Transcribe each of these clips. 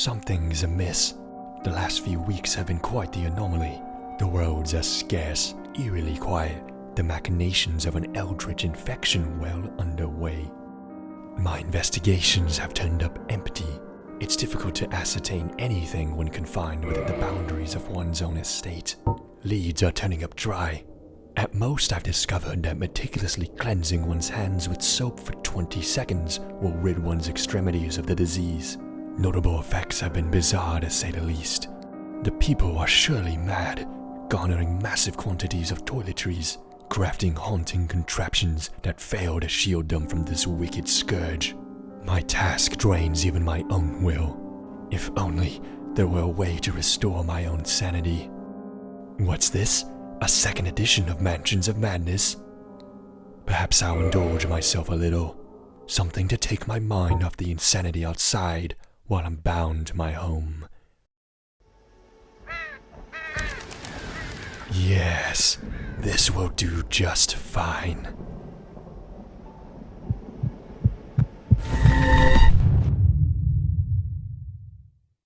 something's amiss. The last few weeks have been quite the anomaly. The roads are scarce, eerily quiet, the machinations of an eldritch infection well underway. My investigations have turned up empty. It's difficult to ascertain anything when confined within the boundaries of one's own estate. Leads are turning up dry. At most, I've discovered that meticulously cleansing one's hands with soap for 20 seconds will rid one's extremities of the disease. Notable effects have been bizarre, to say the least. The people are surely mad, garnering massive quantities of toiletries, crafting haunting contraptions that fail to shield them from this wicked scourge. My task drains even my own will. If only there were a way to restore my own sanity. What's this? A second edition of Mansions of Madness? Perhaps I'll indulge myself a little. Something to take my mind off the insanity outside while I'm bound to my home. Yes, this will do just fine.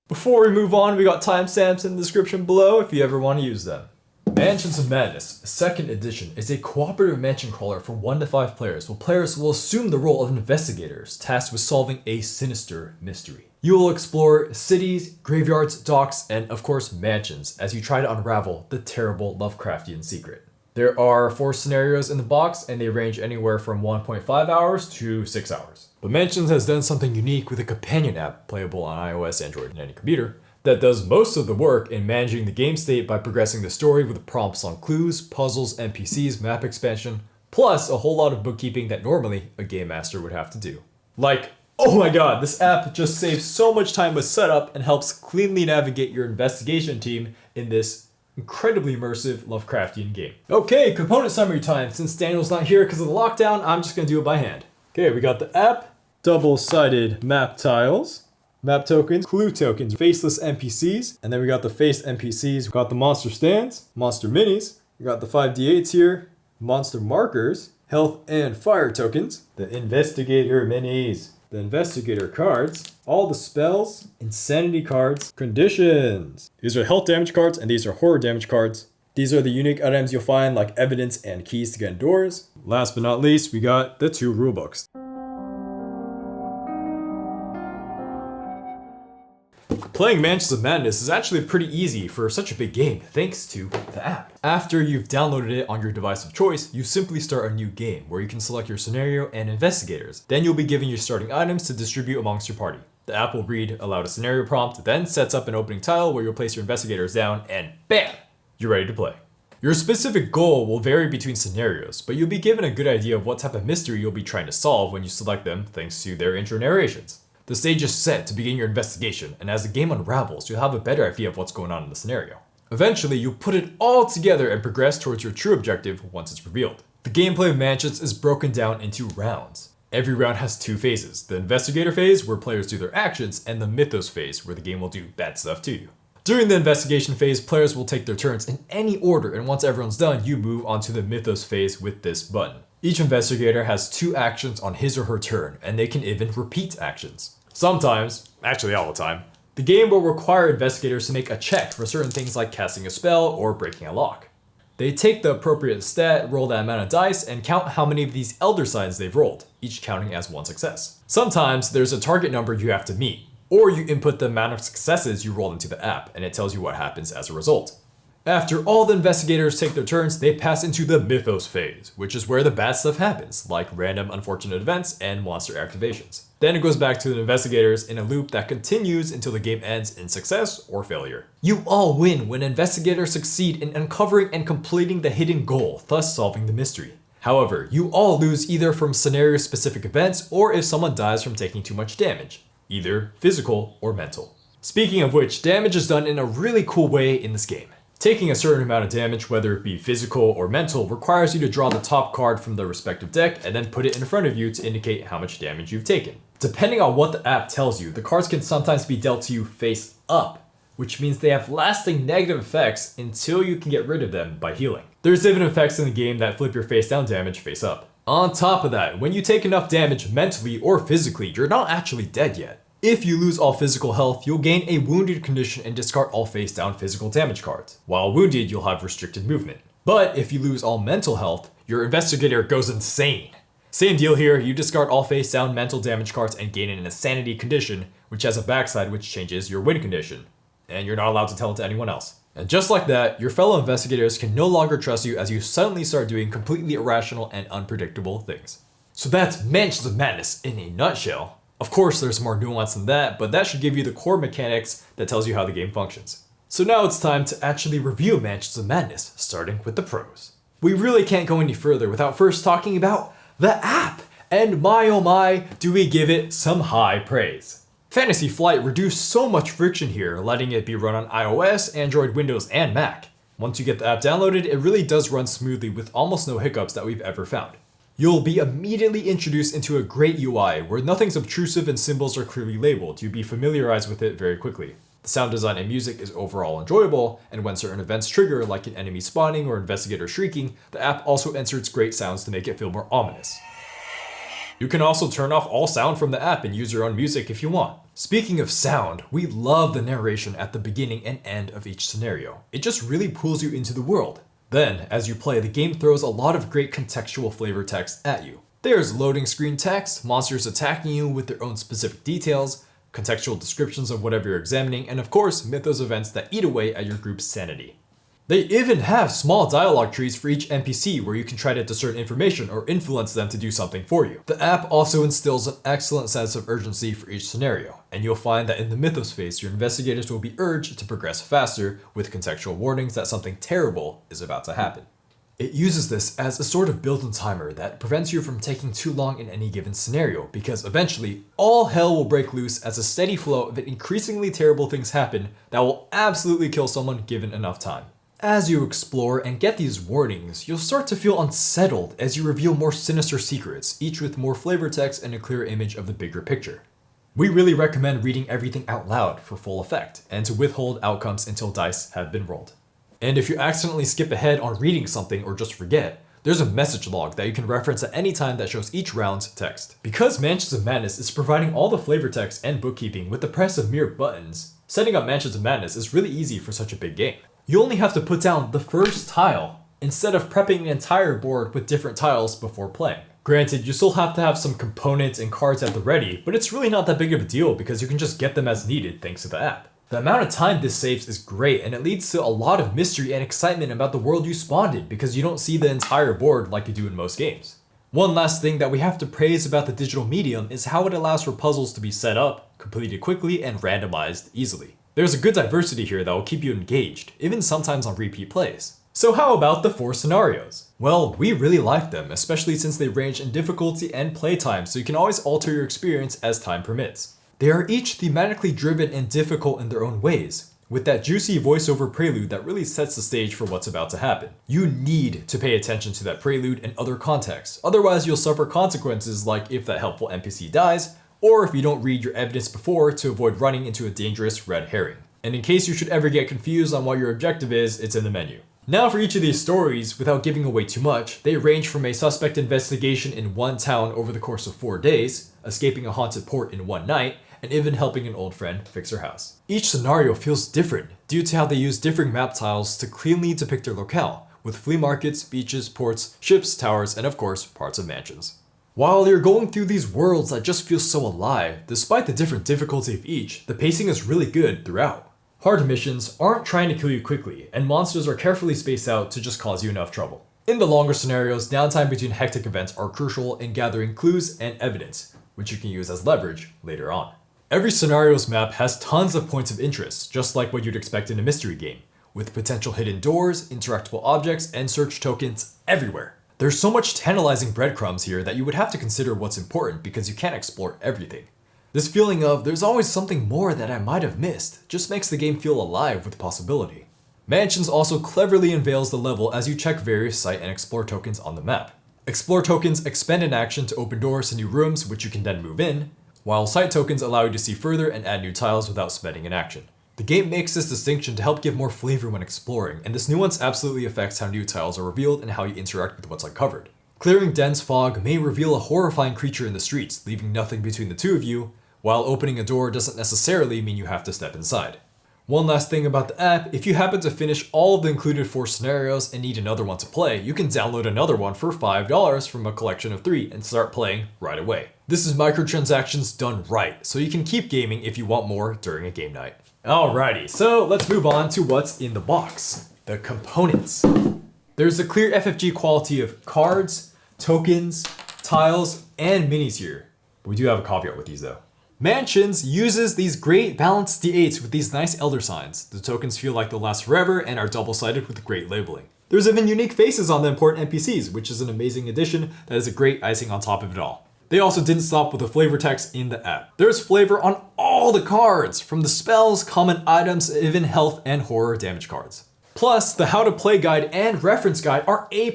Before we move on, we got timestamps in the description below if you ever want to use them. Mansions of Madness, 2nd edition, is a cooperative mansion crawler for 1 to 5 players, where players will assume the role of investigators tasked with solving a sinister mystery. You will explore cities, graveyards, docks, and of course mansions as you try to unravel the terrible Lovecraftian secret. There are 4 scenarios in the box and they range anywhere from 1.5 hours to 6 hours. But Mansions has done something unique with a companion app playable on iOS, Android, and any computer that does most of the work in managing the game state by progressing the story with prompts on clues, puzzles, NPCs, map expansion, plus a whole lot of bookkeeping that normally a game master would have to do. Like, oh my god, this app just saves so much time with setup and helps cleanly navigate your investigation team in this incredibly immersive Lovecraftian game. Okay, component summary time. Since Daniel's not here because of the lockdown, I'm just gonna do it by hand. Okay, we got the app, double-sided map tiles, map tokens, clue tokens, faceless NPCs, and then we got the faced NPCs. We got the monster stands, monster minis, we got the 5d8s here, monster markers, health and fire tokens, the investigator minis, the investigator cards, all the spells, insanity cards, conditions. These are health damage cards and these are horror damage cards. These are the unique items you'll find like evidence and keys to get indoors. Last but not least, we got the 2 rulebooks. Playing Mansions of Madness is actually pretty easy for such a big game thanks to the app. After you've downloaded it on your device of choice, you simply start a new game where you can select your scenario and investigators. Then you'll be given your starting items to distribute amongst your party. The app will read aloud a scenario prompt, then sets up an opening tile where you'll place your investigators down and BAM! You're ready to play. Your specific goal will vary between scenarios, but you'll be given a good idea of what type of mystery you'll be trying to solve when you select them thanks to their intro narrations. The stage is set to begin your investigation, and as the game unravels, you'll have a better idea of what's going on in the scenario. Eventually, you'll put it all together and progress towards your true objective once it's revealed. The gameplay of Mansions is broken down into rounds. Every round has 2 phases, the investigator phase where players do their actions, and the mythos phase where the game will do bad stuff to you. During the investigation phase, players will take their turns in any order, and once everyone's done, you move on to the mythos phase with this button. Each investigator has 2 actions on his or her turn, and they can even repeat actions. Sometimes, actually all the time, the game will require investigators to make a check for certain things like casting a spell or breaking a lock. They take the appropriate stat, roll that amount of dice, and count how many of these elder signs they've rolled, each counting as 1 success. Sometimes there's a target number you have to meet, or you input the amount of successes you rolled into the app, and it tells you what happens as a result. After all the investigators take their turns, they pass into the mythos phase, which is where the bad stuff happens, like random unfortunate events and monster activations. Then it goes back to the investigators in a loop that continues until the game ends in success or failure. You all win when investigators succeed in uncovering and completing the hidden goal, thus solving the mystery. However, you all lose either from scenario-specific events or if someone dies from taking too much damage, either physical or mental. Speaking of which, damage is done in a really cool way in this game. Taking a certain amount of damage, whether it be physical or mental, requires you to draw the top card from the respective deck and then put it in front of you to indicate how much damage you've taken. Depending on what the app tells you, the cards can sometimes be dealt to you face up, which means they have lasting negative effects until you can get rid of them by healing. There's even effects in the game that flip your face down damage face up. On top of that, when you take enough damage mentally or physically, you're not actually dead yet. If you lose all physical health, you'll gain a wounded condition and discard all face down physical damage cards. While wounded, you'll have restricted movement. But if you lose all mental health, your investigator goes insane. Same deal here, you discard all face down mental damage cards and gain an insanity condition, which has a backside which changes your win condition. And you're not allowed to tell it to anyone else. And just like that, your fellow investigators can no longer trust you as you suddenly start doing completely irrational and unpredictable things. So that's Mansions of Madness in a nutshell. Of course, there's more nuance than that, but that should give you the core mechanics that tells you how the game functions. So now it's time to actually review Mansions of Madness, starting with the pros. We really can't go any further without first talking about the app, and my oh my, do we give it some high praise. Fantasy Flight reduced so much friction here, letting it be run on iOS, Android, Windows, and Mac. Once you get the app downloaded, it really does run smoothly with almost no hiccups that we've ever found. You'll be immediately introduced into a great UI where nothing's obtrusive and symbols are clearly labeled. You'll be familiarized with it very quickly. The sound design and music is overall enjoyable, and when certain events trigger, like an enemy spawning or investigator shrieking, the app also inserts great sounds to make it feel more ominous. You can also turn off all sound from the app and use your own music if you want. Speaking of sound, we love the narration at the beginning and end of each scenario. It just really pulls you into the world. Then, as you play, the game throws a lot of great contextual flavor text at you. There's loading screen text, monsters attacking you with their own specific details, contextual descriptions of whatever you're examining, and of course, mythos events that eat away at your group's sanity. They even have small dialogue trees for each NPC where you can try to discern information or influence them to do something for you. The app also instills an excellent sense of urgency for each scenario, and you'll find that in the mythos phase, your investigators will be urged to progress faster with contextual warnings that something terrible is about to happen. It uses this as a sort of built-in timer that prevents you from taking too long in any given scenario, because eventually, all hell will break loose as a steady flow of increasingly terrible things happen that will absolutely kill someone given enough time. As you explore and get these warnings, you'll start to feel unsettled as you reveal more sinister secrets, each with more flavor text and a clear image of the bigger picture. We really recommend reading everything out loud for full effect, and to withhold outcomes until dice have been rolled. And if you accidentally skip ahead on reading something or just forget, there's a message log that you can reference at any time that shows each round's text. Because Mansions of Madness is providing all the flavor text and bookkeeping with the press of mere buttons, setting up Mansions of Madness is really easy for such a big game. You only have to put down the first tile, instead of prepping an entire board with different tiles before playing. Granted, you still have to have some components and cards at the ready, but it's really not that big of a deal because you can just get them as needed thanks to the app. The amount of time this saves is great, and it leads to a lot of mystery and excitement about the world you spawned in because you don't see the entire board like you do in most games. One last thing that we have to praise about the digital medium is how it allows for puzzles to be set up, completed quickly, and randomized easily. There's a good diversity here that will keep you engaged, even sometimes on repeat plays. So how about the 4 scenarios? Well, we really like them, especially since they range in difficulty and playtime, so you can always alter your experience as time permits. They are each thematically driven and difficult in their own ways, with that juicy voiceover prelude that really sets the stage for what's about to happen. You need to pay attention to that prelude and other context, otherwise you'll suffer consequences like if that helpful NPC dies, or if you don't read your evidence before to avoid running into a dangerous red herring. And in case you should ever get confused on what your objective is, it's in the menu. Now for each of these stories, without giving away too much, they range from a suspect investigation in one town over the course of 4 days, escaping a haunted port in 1 night, and even helping an old friend fix her house. Each scenario feels different due to how they use different map tiles to cleanly depict their locale, with flea markets, beaches, ports, ships, towers, and of course, parts of mansions. While you're going through these worlds that just feel so alive, despite the different difficulty of each, the pacing is really good throughout. Hard missions aren't trying to kill you quickly, and monsters are carefully spaced out to just cause you enough trouble. In the longer scenarios, downtime between hectic events are crucial in gathering clues and evidence, which you can use as leverage later on. Every scenario's map has tons of points of interest, just like what you'd expect in a mystery game, with potential hidden doors, interactable objects, and search tokens everywhere. There's so much tantalizing breadcrumbs here that you would have to consider what's important because you can't explore everything. This feeling of there's always something more that I might have missed just makes the game feel alive with possibility. Mansions also cleverly unveils the level as you check various site and explore tokens on the map. Explore tokens expend an action to open doors to new rooms which you can then move in, while site tokens allow you to see further and add new tiles without spending an action. The game makes this distinction to help give more flavor when exploring, and this nuance absolutely affects how new tiles are revealed and how you interact with what's uncovered. Clearing dense fog may reveal a horrifying creature in the streets, leaving nothing between the two of you, while opening a door doesn't necessarily mean you have to step inside. One last thing about the app, if you happen to finish all of the included 4 scenarios and need another one to play, you can download another one for $5 from a collection of 3 and start playing right away. This is microtransactions done right, so you can keep gaming if you want more during a game night. Alrighty, so let's move on to what's in the box. The components. There's a clear FFG quality of cards, tokens, tiles, and minis here. We do have a caveat with these though. Mansions uses these great balanced D8s with these nice elder signs. The tokens feel like they'll last forever and are double-sided with great labeling. There's even unique faces on the important NPCs, which is an amazing addition that is a great icing on top of it all. They also didn't stop with the flavor text in the app. There's flavor on all the cards, from the spells, common items, even health and horror damage cards. Plus, the how to play guide and reference guide are A+,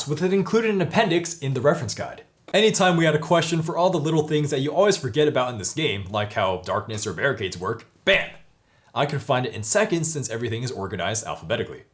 with it included in an appendix in the reference guide. Anytime we had a question for all the little things that you always forget about in this game, like how darkness or barricades work, bam! I can find it in seconds since everything is organized alphabetically.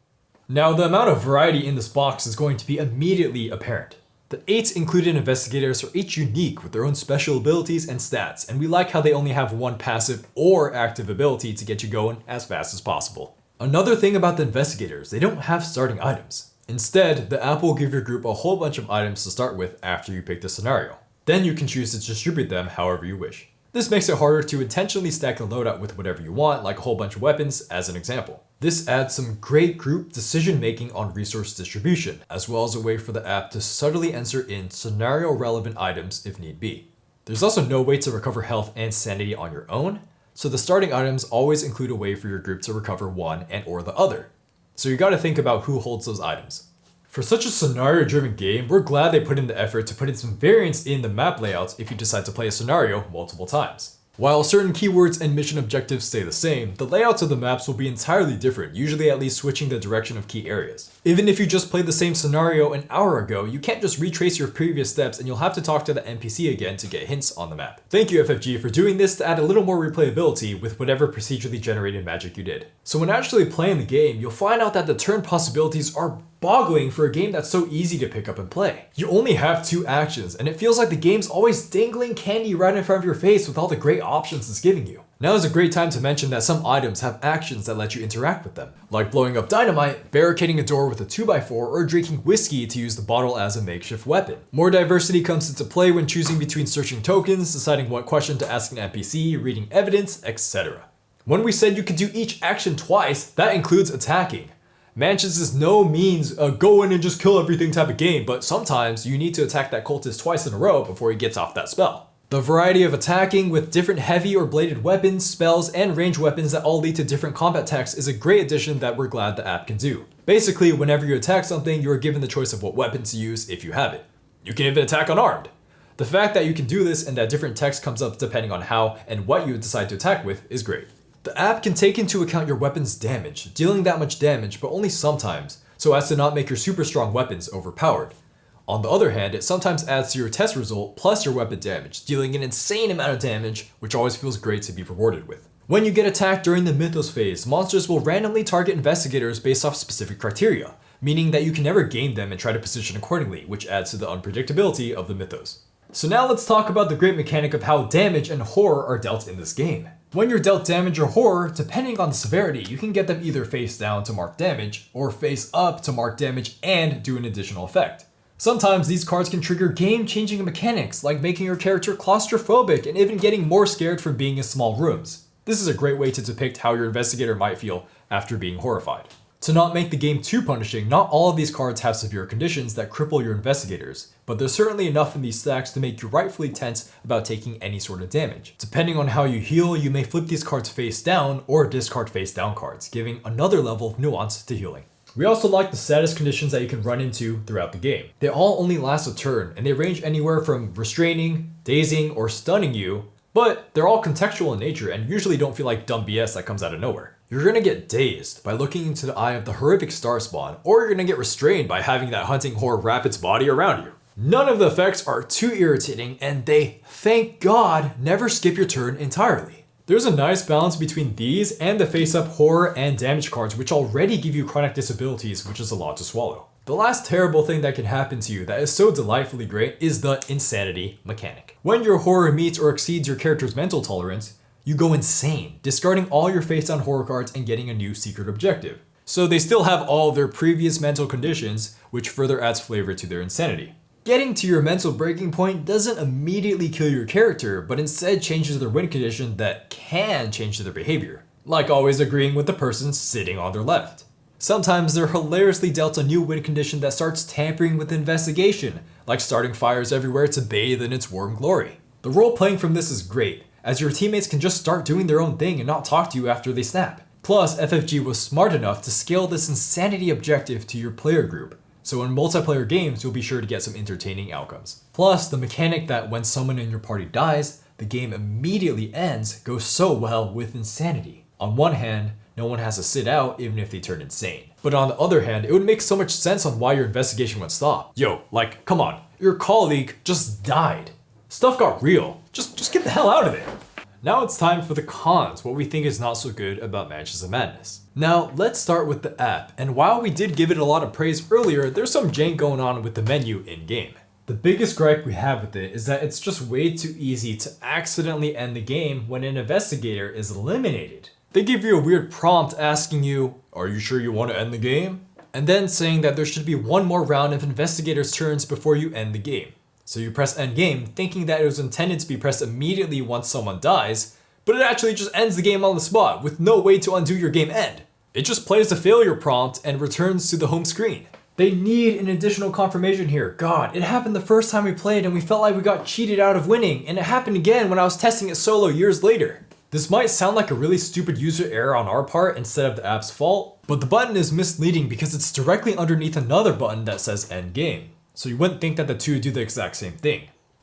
Now, the amount of variety in this box is going to be immediately apparent. The 8 included investigators are each unique with their own special abilities and stats, and we like how they only have one passive or active ability to get you going as fast as possible. Another thing about the investigators, they don't have starting items. Instead, the app will give your group a whole bunch of items to start with after you pick the scenario. Then you can choose to distribute them however you wish. This makes it harder to intentionally stack the loadout with whatever you want, like a whole bunch of weapons, as an example. This adds some great group decision making on resource distribution, as well as a way for the app to subtly enter in scenario relevant items if need be. There's also no way to recover health and sanity on your own, so the starting items always include a way for your group to recover one and or the other. So you gotta think about who holds those items. For such a scenario-driven game, we're glad they put in the effort to put in some variance in the map layouts if you decide to play a scenario multiple times. While certain keywords and mission objectives stay the same, the layouts of the maps will be entirely different, usually at least switching the direction of key areas. Even if you just played the same scenario an hour ago, you can't just retrace your previous steps and you'll have to talk to the NPC again to get hints on the map. Thank you FFG for doing this to add a little more replayability with whatever procedurally generated magic you did. So when actually playing the game, you'll find out that the turn possibilities are boggling for a game that's so easy to pick up and play. You only have 2 actions, and it feels like the game's always dangling candy right in front of your face with all the great options it's giving you. Now is a great time to mention that some items have actions that let you interact with them, like blowing up dynamite, barricading a door with a 2x4, or drinking whiskey to use the bottle as a makeshift weapon. More diversity comes into play when choosing between searching tokens, deciding what question to ask an NPC, reading evidence, etc. When we said you could do each action twice, that includes attacking. Mansions is no means a go in and just kill everything type of game, but sometimes you need to attack that cultist twice in a row before he gets off that spell. The variety of attacking with different heavy or bladed weapons, spells, and range weapons that all lead to different combat techs is a great addition that we're glad the app can do. Basically, whenever you attack something, you are given the choice of what weapon to use if you have it. You can even attack unarmed. The fact that you can do this and that different text comes up depending on how and what you decide to attack with is great. The app can take into account your weapon's damage, dealing that much damage but only sometimes, so as to not make your super strong weapons overpowered. On the other hand, it sometimes adds to your test result plus your weapon damage, dealing an insane amount of damage, which always feels great to be rewarded with. When you get attacked during the Mythos phase, monsters will randomly target investigators based off specific criteria, meaning that you can never game them and try to position accordingly, which adds to the unpredictability of the Mythos. So now let's talk about the great mechanic of how damage and horror are dealt in this game. When you're dealt damage or horror, depending on the severity, you can get them either face down to mark damage, or face up to mark damage and do an additional effect. Sometimes these cards can trigger game-changing mechanics, like making your character claustrophobic and even getting more scared from being in small rooms. This is a great way to depict how your investigator might feel after being horrified. To not make the game too punishing, not all of these cards have severe conditions that cripple your investigators, but there's certainly enough in these stacks to make you rightfully tense about taking any sort of damage. Depending on how you heal, you may flip these cards face down or discard face down cards, giving another level of nuance to healing. We also like the status conditions that you can run into throughout the game. They all only last a turn, and they range anywhere from restraining, dazing, or stunning you, but they're all contextual in nature and usually don't feel like dumb BS that comes out of nowhere. You're gonna get dazed by looking into the eye of the horrific star spawn, or you're gonna get restrained by having that hunting horror wrap its body around you. None of the effects are too irritating, and they, thank God, never skip your turn entirely. There's a nice balance between these and the face-up horror and damage cards, which already give you chronic disabilities, which is a lot to swallow. The last terrible thing that can happen to you that is so delightfully great is the insanity mechanic. When your horror meets or exceeds your character's mental tolerance, you go insane, discarding all your face-down horror cards and getting a new secret objective. So they still have all their previous mental conditions, which further adds flavor to their insanity. Getting to your mental breaking point doesn't immediately kill your character, but instead changes their win condition that can change their behavior. Like always agreeing with the person sitting on their left. Sometimes they're hilariously dealt a new win condition that starts tampering with investigation, like starting fires everywhere to bathe in its warm glory. The role playing from this is great, as your teammates can just start doing their own thing and not talk to you after they snap. Plus, FFG was smart enough to scale this insanity objective to your player group, so in multiplayer games you'll be sure to get some entertaining outcomes. Plus, the mechanic that when someone in your party dies, the game immediately ends goes so well with insanity. On one hand, no one has to sit out even if they turn insane. But on the other hand, it would make so much sense on why your investigation would stop. Yo, like, come on, your colleague just died. Stuff got real. Just get the hell out of it. Now it's time for the cons, what we think is not so good about Mansions of Madness. Now, let's start with the app, and while we did give it a lot of praise earlier, there's some jank going on with the menu in-game. The biggest gripe we have with it is that it's just way too easy to accidentally end the game when an investigator is eliminated. They give you a weird prompt asking you, "Are you sure you want to end the game?" And then saying that there should be one more round of investigators' turns before you end the game. So you press end game thinking that it was intended to be pressed immediately once someone dies, but it actually just ends the game on the spot with no way to undo your game end. It just plays the failure prompt and returns to the home screen. They need an additional confirmation here. God, it happened the first time we played and we felt like we got cheated out of winning, and it happened again when I was testing it solo years later. This might sound like a really stupid user error on our part instead of the app's fault, but the button is misleading because it's directly underneath another button that says end game. So you wouldn't think that the two do the exact same thing.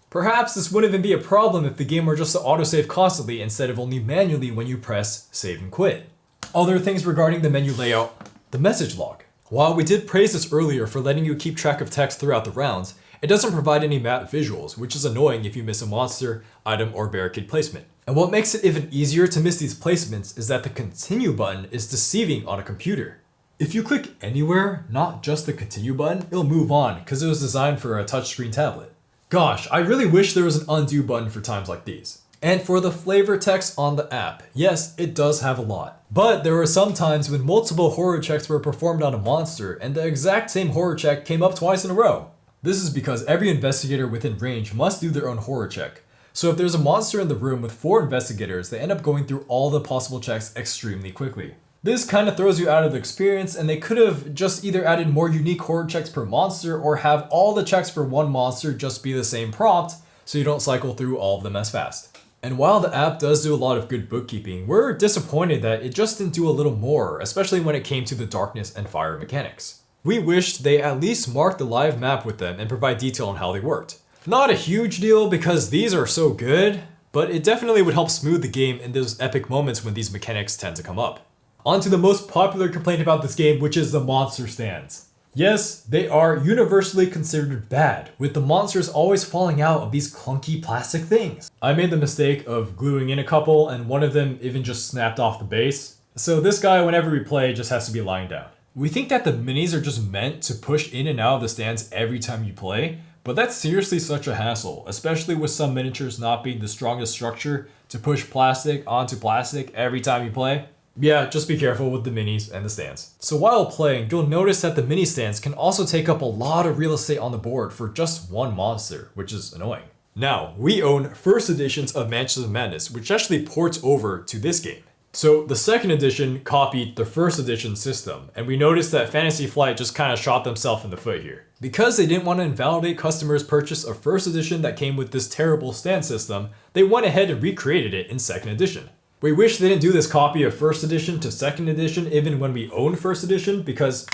Perhaps this wouldn't even be a problem if the game were just to autosave constantly instead of only manually when you press save and quit. Other things regarding the menu layout, the message log. While we did praise this earlier for letting you keep track of text throughout the rounds, it doesn't provide any map visuals, which is annoying if you miss a monster, item, or barricade placement. And what makes it even easier to miss these placements is that the continue button is deceiving on a computer. If you click anywhere, not just the continue button, it'll move on because it was designed for a touchscreen tablet. Gosh, I really wish there was an undo button for times like these. And for the flavor text on the app, yes, it does have a lot. But there were some times when multiple horror checks were performed on a monster and the exact same horror check came up twice in a row. This is because every investigator within range must do their own horror check. So if there's a monster in the room with 4 investigators, they end up going through all the possible checks extremely quickly. This kind of throws you out of the experience, and they could have just either added more unique horror checks per monster or have all the checks for one monster just be the same prompt so you don't cycle through all of them as fast. And while the app does do a lot of good bookkeeping, we're disappointed that it just didn't do a little more, especially when it came to the darkness and fire mechanics. We wished they at least marked the live map with them and provide detail on how they worked. Not a huge deal because these are so good, but it definitely would help smooth the game in those epic moments when these mechanics tend to come up. On to the most popular complaint about this game, which is the monster stands. Yes, they are universally considered bad, with the monsters always falling out of these clunky plastic things. I made the mistake of gluing in a couple and one of them even just snapped off the base. So this guy, whenever we play, just has to be lying down. We think that the minis are just meant to push in and out of the stands every time you play, but that's seriously such a hassle, especially with some miniatures not being the strongest structure to push plastic onto plastic every time you play. Yeah, just be careful with the minis and the stands. So while playing, you'll notice that the mini stands can also take up a lot of real estate on the board for just one monster, which is annoying. Now, we own first editions of Mansions of Madness, which actually ports over to this game. So the second edition copied the first edition system, and we noticed that Fantasy Flight just kind of shot themselves in the foot here. Because they didn't want to invalidate customers' purchase of first edition that came with this terrible stand system, they went ahead and recreated it in second edition. We wish they didn't do this copy of first edition to second edition even when we own first edition, because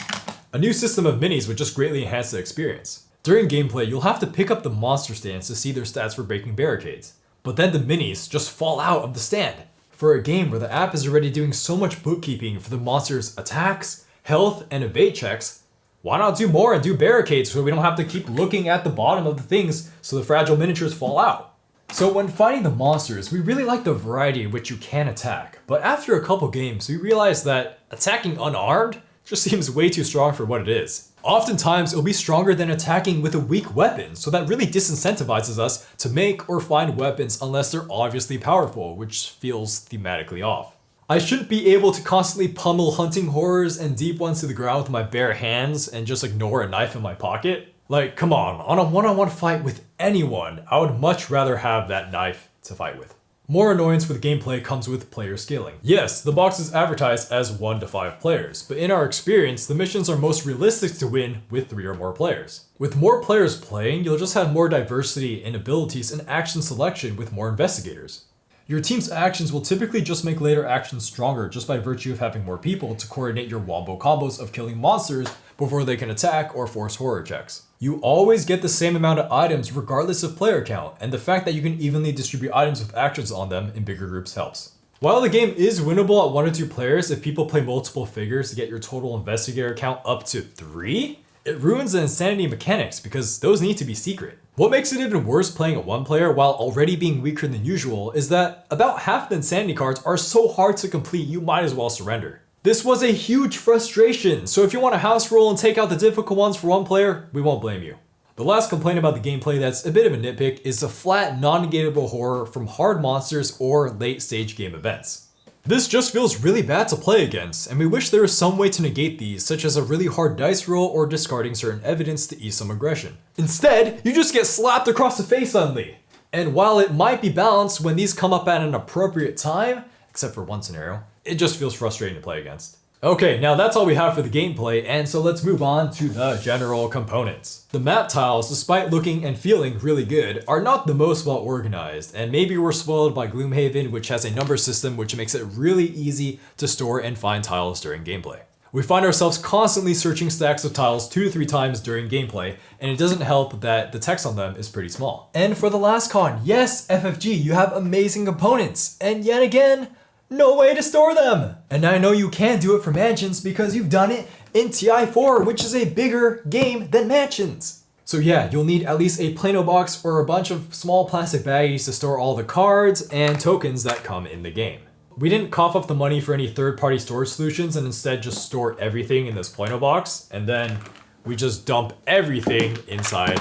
a new system of minis would just greatly enhance the experience. During gameplay, you'll have to pick up the monster stands to see their stats for breaking barricades, but then the minis just fall out of the stand. For a game where the app is already doing so much bookkeeping for the monster's attacks, health, and evade checks, why not do more and do barricades so we don't have to keep looking at the bottom of the things so the fragile miniatures fall out? So when fighting the monsters, we really like the variety in which you can attack, but after a couple games, we realized that attacking unarmed just seems way too strong for what it is. Oftentimes, it'll be stronger than attacking with a weak weapon, so that really disincentivizes us to make or find weapons unless they're obviously powerful, which feels thematically off. I shouldn't be able to constantly pummel hunting horrors and deep ones to the ground with my bare hands and just ignore a knife in my pocket. Like, come on a one-on-one fight with anyone, I would much rather have that knife to fight with. More annoyance with gameplay comes with player scaling. Yes, the box is advertised as 1 to 5 players, but in our experience, the missions are most realistic to win with 3 or more players. With more players playing, you'll just have more diversity in abilities and action selection with more investigators. Your team's actions will typically just make later actions stronger just by virtue of having more people to coordinate your wombo combos of killing monsters before they can attack or force horror checks. You always get the same amount of items regardless of player count, and the fact that you can evenly distribute items with actions on them in bigger groups helps. While the game is winnable at 1 or 2 players if people play multiple figures to get your total investigator count up to 3, it ruins the insanity mechanics because those need to be secret. What makes it even worse playing at 1 player while already being weaker than usual is that about half the insanity cards are so hard to complete you might as well surrender. This was a huge frustration, so if you want to house roll and take out the difficult ones for 1 player, we won't blame you. The last complaint about the gameplay that's a bit of a nitpick is the flat, non-negatable horror from hard monsters or late stage game events. This just feels really bad to play against, and we wish there was some way to negate these, such as a really hard dice roll or discarding certain evidence to ease some aggression. Instead, you just get slapped across the face suddenly. And while it might be balanced when these come up at an appropriate time, except for one scenario, it just feels frustrating to play against. Okay, now that's all we have for the gameplay, and so let's move on to the general components. The map tiles, despite looking and feeling really good, are not the most well organized, and maybe we're spoiled by Gloomhaven, which has a number system which makes it really easy to store and find tiles during gameplay. We find ourselves constantly searching stacks of tiles 2 to 3 times during gameplay, and it doesn't help that the text on them is pretty small. And for the last con, yes, FFG, you have amazing components, and yet again, no way to store them! And I know you can't do it for Mansions because you've done it in TI4, which is a bigger game than Mansions. So yeah, you'll need at least a Plano box or a bunch of small plastic baggies to store all the cards and tokens that come in the game. We didn't cough up the money for any third-party storage solutions and instead just store everything in this Plano box, and then we just dump everything inside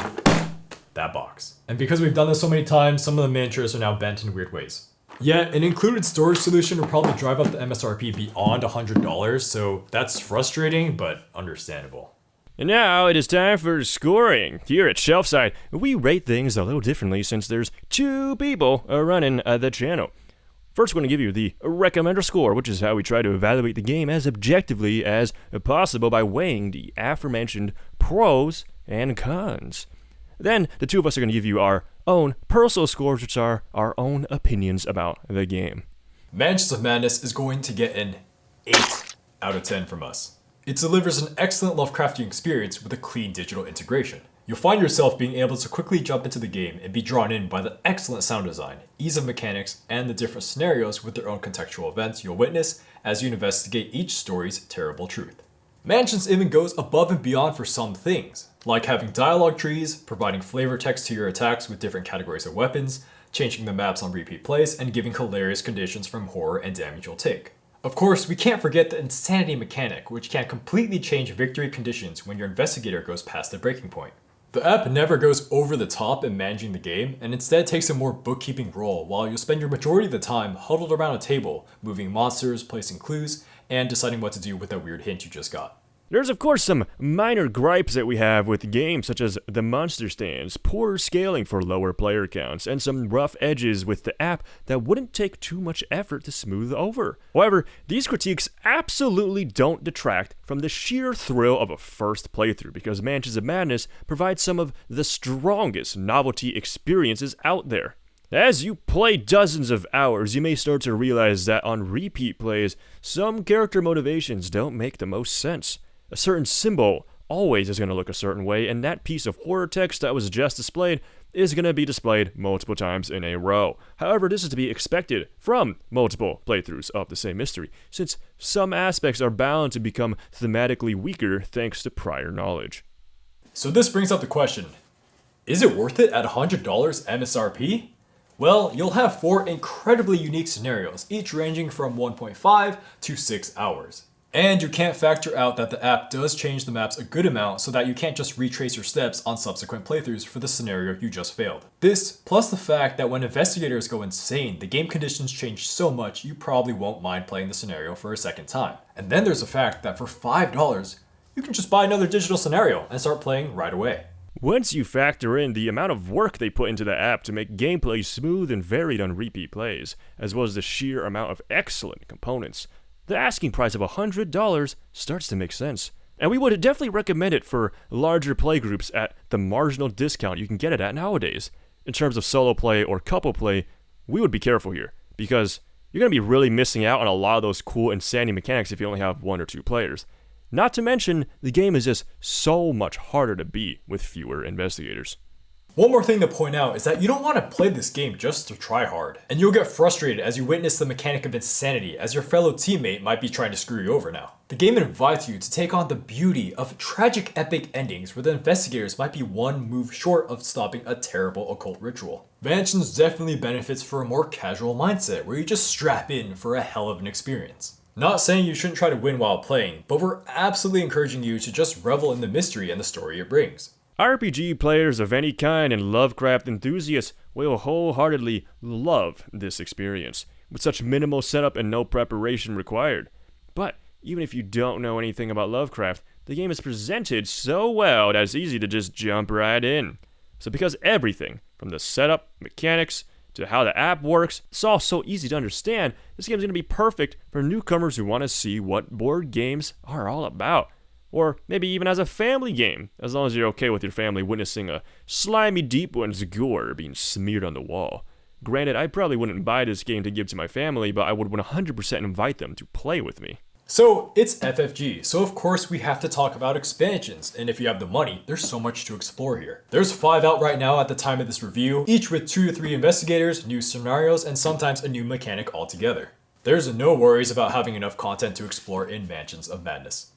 that box. And because we've done this so many times, some of the miniatures are now bent in weird ways. Yeah, an included storage solution would probably drive up the MSRP beyond $100, so that's frustrating, but understandable. And now it is time for scoring. Here at Shelfside, we rate things a little differently since there's 2 people running the channel. First, we're going to give you the recommender score, which is how we try to evaluate the game as objectively as possible by weighing the aforementioned pros and cons. Then, the 2 of us are going to give you our own personal scores, which are our own opinions about the game. Mansions of Madness is going to get an 8 out of 10 from us. It delivers an excellent Lovecraftian experience with a clean digital integration. You'll find yourself being able to quickly jump into the game and be drawn in by the excellent sound design, ease of mechanics, and the different scenarios with their own contextual events you'll witness as you investigate each story's terrible truth. Mansions even goes above and beyond for some things, like having dialogue trees, providing flavor text to your attacks with different categories of weapons, changing the maps on repeat plays, and giving hilarious conditions from horror and damage you'll take. Of course, we can't forget the insanity mechanic, which can completely change victory conditions when your investigator goes past the breaking point. The app never goes over the top in managing the game, and instead takes a more bookkeeping role while you'll spend your majority of the time huddled around a table, moving monsters, placing clues, and deciding what to do with that weird hint you just got. There's of course some minor gripes that we have with games such as the monster stands, poor scaling for lower player counts, and some rough edges with the app that wouldn't take too much effort to smooth over. However, these critiques absolutely don't detract from the sheer thrill of a first playthrough because Mansions of Madness provides some of the strongest novelty experiences out there. As you play dozens of hours, you may start to realize that on repeat plays, some character motivations don't make the most sense. A certain symbol always is going to look a certain way, and that piece of horror text that was just displayed is going to be displayed multiple times in a row. However, this is to be expected from multiple playthroughs of the same mystery, since some aspects are bound to become thematically weaker thanks to prior knowledge. So this brings up the question, is it worth it at $100 MSRP? Well, you'll have 4 incredibly unique scenarios, each ranging from 1.5 to 6 hours. And you can't factor out that the app does change the maps a good amount so that you can't just retrace your steps on subsequent playthroughs for the scenario you just failed. This, plus the fact that when investigators go insane, the game conditions change so much you probably won't mind playing the scenario for a second time. And then there's the fact that for $5, you can just buy another digital scenario and start playing right away. Once you factor in the amount of work they put into the app to make gameplay smooth and varied on repeat plays, as well as the sheer amount of excellent components, the asking price of $100 starts to make sense. And we would definitely recommend it for larger playgroups at the marginal discount you can get it at nowadays. In terms of solo play or couple play, we would be careful here, because you're going to be really missing out on a lot of those cool insanity mechanics if you only have 1 or 2 players. Not to mention, the game is just so much harder to beat with fewer investigators. One more thing to point out is that you don't want to play this game just to try hard, and you'll get frustrated as you witness the mechanic of insanity as your fellow teammate might be trying to screw you over now. The game invites you to take on the beauty of tragic epic endings where the investigators might be one move short of stopping a terrible occult ritual. Mansions definitely benefits for a more casual mindset where you just strap in for a hell of an experience. Not saying you shouldn't try to win while playing, but we're absolutely encouraging you to just revel in the mystery and the story it brings. RPG players of any kind and Lovecraft enthusiasts will wholeheartedly love this experience, with such minimal setup and no preparation required. But even if you don't know anything about Lovecraft, the game is presented so well that it's easy to just jump right in. So because everything, from the setup, mechanics, to how the app works, it's all so easy to understand, this game is going to be perfect for newcomers who want to see what board games are all about. Or maybe even as a family game, as long as you're okay with your family witnessing a slimy deep one's gore being smeared on the wall. Granted, I probably wouldn't buy this game to give to my family, but I would 100% invite them to play with me. So it's FFG, so of course we have to talk about expansions, and if you have the money, there's so much to explore here. There's 5 out right now at the time of this review, each with 2 to 3 investigators, new scenarios, and sometimes a new mechanic altogether. There's no worries about having enough content to explore in Mansions of Madness.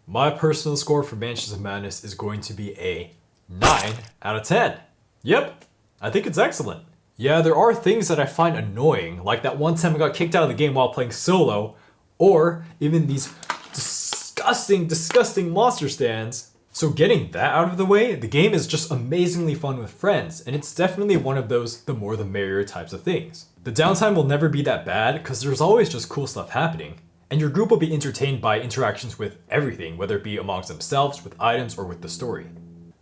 My personal score for Mansions of Madness is going to be a 9 out of 10. Yep, I think it's excellent. Yeah, there are things that I find annoying, like that one time I got kicked out of the game while playing solo, or even these disgusting monster stands. So getting that out of the way, the game is just amazingly fun with friends, and it's definitely one of those the more the merrier types of things. The downtime will never be that bad, because there's always just cool stuff happening. And your group will be entertained by interactions with everything, whether it be amongst themselves, with items, or with the story.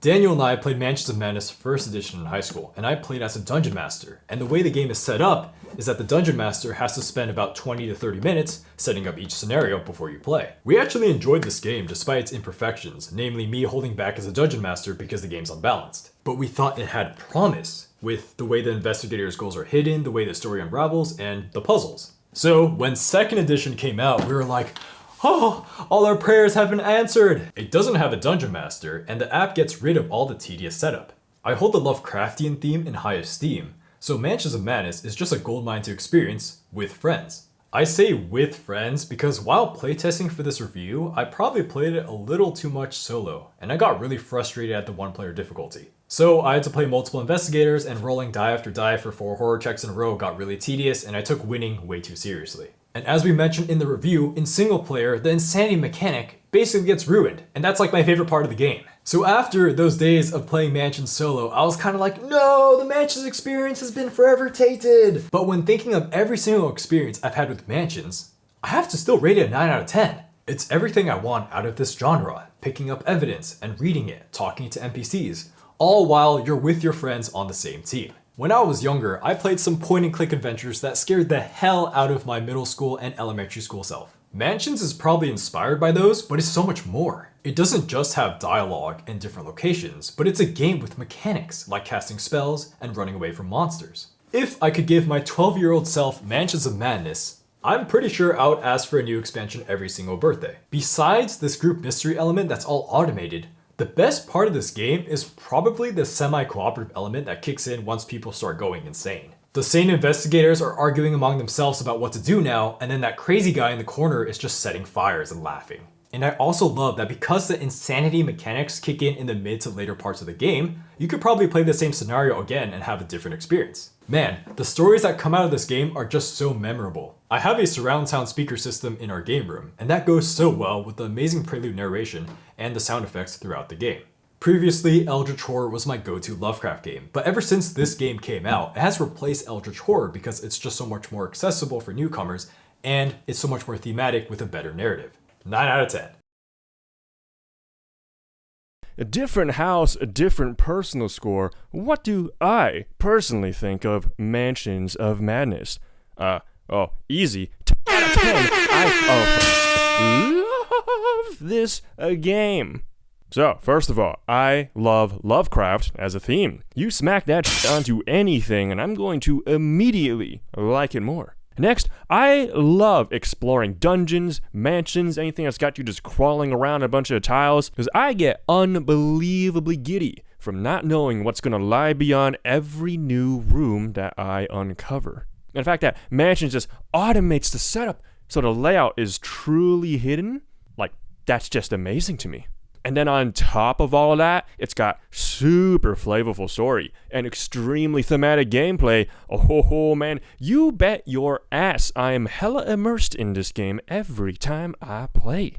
Daniel and I played Mansions of Madness First Edition in high school, and I played as a Dungeon Master. And the way the game is set up is that the Dungeon Master has to spend about 20 to 30 minutes setting up each scenario before you play. We actually enjoyed this game despite its imperfections, namely me holding back as a Dungeon Master because the game's unbalanced. But we thought it had promise, with the way the investigator's goals are hidden, the way the story unravels, and the puzzles. So when 2nd edition came out, we were like, oh, all our prayers have been answered. It doesn't have a Dungeon Master, and the app gets rid of all the tedious setup. I hold the Lovecraftian theme in high esteem, so Mansions of Madness is just a goldmine to experience with friends. I say with friends because while playtesting for this review, I probably played it a little too much solo, and I got really frustrated at the 1-player difficulty. So I had to play multiple investigators, and rolling die after die for 4 horror checks in a row got really tedious, and I took winning way too seriously. And as we mentioned in the review, in single player, the insanity mechanic basically gets ruined, and that's like my favorite part of the game. So after those days of playing Mansions solo, I was kind of like, no, the Mansions experience has been forever tainted. But when thinking of every single experience I've had with Mansions, I have to still rate it a 9 out of 10. It's everything I want out of this genre, picking up evidence and reading it, talking to NPCs, all while you're with your friends on the same team. When I was younger, I played some point-and-click adventures that scared the hell out of my middle school and elementary school self. Mansions is probably inspired by those, but it's so much more. It doesn't just have dialogue and different locations, but it's a game with mechanics like casting spells and running away from monsters. If I could give my 12-year-old self Mansions of Madness, I'm pretty sure I would ask for a new expansion every single birthday. Besides this group mystery element that's all automated, the best part of this game is probably the semi-cooperative element that kicks in once people start going insane. The sane investigators are arguing among themselves about what to do now, and then that crazy guy in the corner is just setting fires and laughing. And I also love that because the insanity mechanics kick in the mid to later parts of the game, you could probably play the same scenario again and have a different experience. Man, the stories that come out of this game are just so memorable. I have a surround sound speaker system in our game room, and that goes so well with the amazing prelude narration and the sound effects throughout the game. Previously, Eldritch Horror was my go-to Lovecraft game, but ever since this game came out, it has replaced Eldritch Horror because it's just so much more accessible for newcomers, and it's so much more thematic with a better narrative. 9 out of 10. A different house, a different personal score. What do I personally think of Mansions of Madness? Easy. 10 out of 10. I love this game. So, first of all, I love Lovecraft as a theme. You smack that onto anything and I'm going to immediately like it more. Next, I love exploring dungeons, mansions, anything that's got you just crawling around a bunch of tiles, because I get unbelievably giddy from not knowing what's going to lie beyond every new room that I uncover. And the fact that Mansions just automates the setup so the layout is truly hidden, like, that's just amazing to me. And then on top of all of that, it's got super flavorful story and extremely thematic gameplay. Oh man, you bet your ass I am hella immersed in this game every time I play.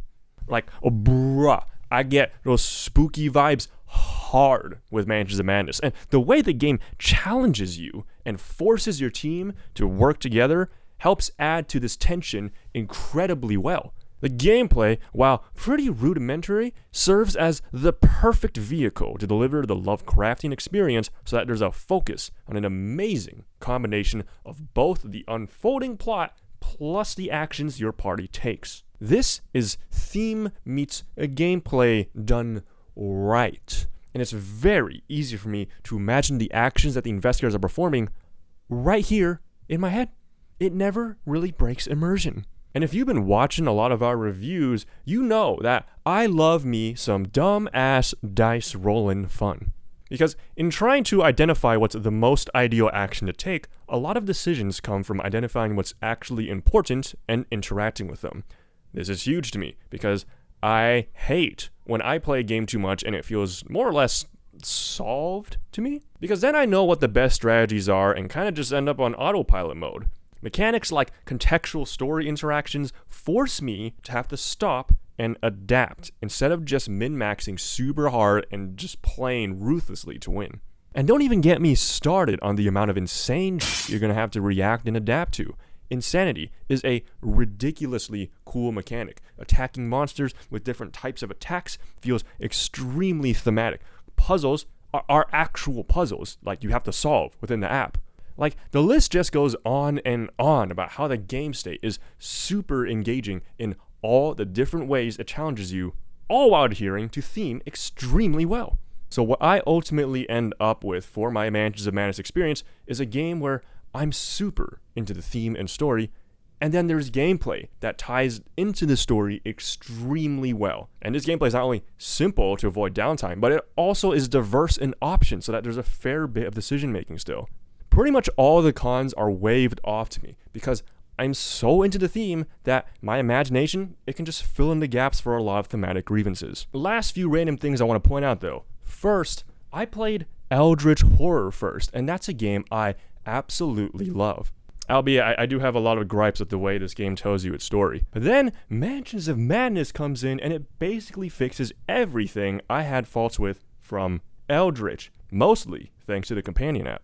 Like, bruh, I get those spooky vibes hard with Mansions of Madness. And the way the game challenges you and forces your team to work together helps add to this tension incredibly well. The gameplay, while pretty rudimentary, serves as the perfect vehicle to deliver the Lovecraftian experience so that there's a focus on an amazing combination of both the unfolding plot plus the actions your party takes. This is theme meets a gameplay done right. And it's very easy for me to imagine the actions that the investigators are performing right here in my head. It never really breaks immersion. And if you've been watching a lot of our reviews, you know that I love me some dumb-ass dice rolling fun. Because in trying to identify what's the most ideal action to take, a lot of decisions come from identifying what's actually important and interacting with them. This is huge to me, because I hate when I play a game too much and it feels more or less solved to me. Because then I know what the best strategies are and kind of just end up on autopilot mode. Mechanics like contextual story interactions force me to have to stop and adapt instead of just min-maxing super hard and just playing ruthlessly to win. And don't even get me started on the amount of insane you're going to have to react and adapt to. Insanity is a ridiculously cool mechanic. Attacking monsters with different types of attacks feels extremely thematic. Puzzles are actual puzzles, like you have to solve within the app. Like, the list just goes on and on about how the game state is super engaging in all the different ways it challenges you, all while adhering to theme extremely well. So what I ultimately end up with for my Mansions of Madness experience is a game where I'm super into the theme and story, and then there's gameplay that ties into the story extremely well. And this gameplay is not only simple to avoid downtime, but it also is diverse in options so that there's a fair bit of decision making still. Pretty much all the cons are waved off to me because I'm so into the theme that my imagination, it can just fill in the gaps for a lot of thematic grievances. Last few random things I want to point out though. First, I played Eldritch Horror first, and that's a game I absolutely love. Albeit, I do have a lot of gripes with the way this game tells you its story. But then, Mansions of Madness comes in and it basically fixes everything I had faults with from Eldritch, mostly thanks to the companion app.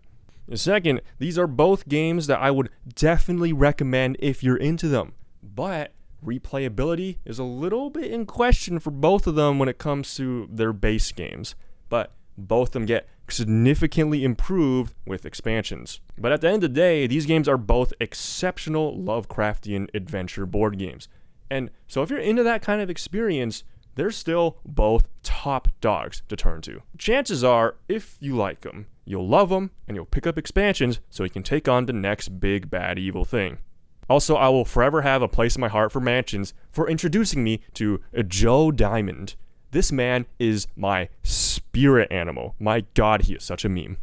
Second, these are both games that I would definitely recommend if you're into them, but replayability is a little bit in question for both of them when it comes to their base games, but both of them get significantly improved with expansions. But at the end of the day, these games are both exceptional Lovecraftian adventure board games, and so if you're into that kind of experience, they're still both top dogs to turn to. Chances are, if you like them, you'll love them, and you'll pick up expansions so you can take on the next big bad evil thing. Also, I will forever have a place in my heart for Mansions for introducing me to Joe Diamond. This man is my spirit animal. My god, he is such a meme.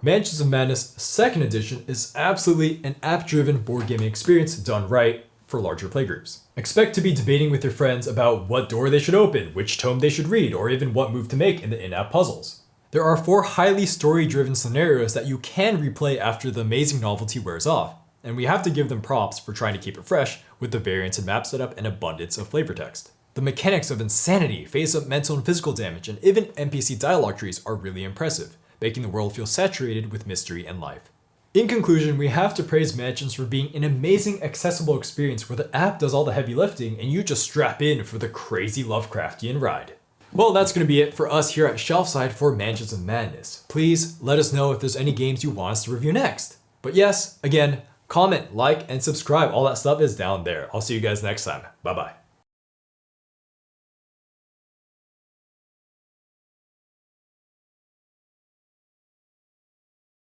Mansions of Madness 2nd Edition is absolutely an app-driven board gaming experience done right for larger playgroups. Expect to be debating with your friends about what door they should open, which tome they should read, or even what move to make in the in-app puzzles. There are 4 highly story-driven scenarios that you can replay after the amazing novelty wears off, and we have to give them props for trying to keep it fresh with the variance in map setup and abundance of flavor text. The mechanics of insanity, face-up mental and physical damage, and even NPC dialogue trees are really impressive, making the world feel saturated with mystery and life. In conclusion, we have to praise Mansions for being an amazing accessible experience where the app does all the heavy lifting and you just strap in for the crazy Lovecraftian ride. Well, that's going to be it for us here at Shelfside for Mansions of Madness. Please let us know if there's any games you want us to review next. But yes, again, comment, like, and subscribe. All that stuff is down there. I'll see you guys next time. Bye-bye.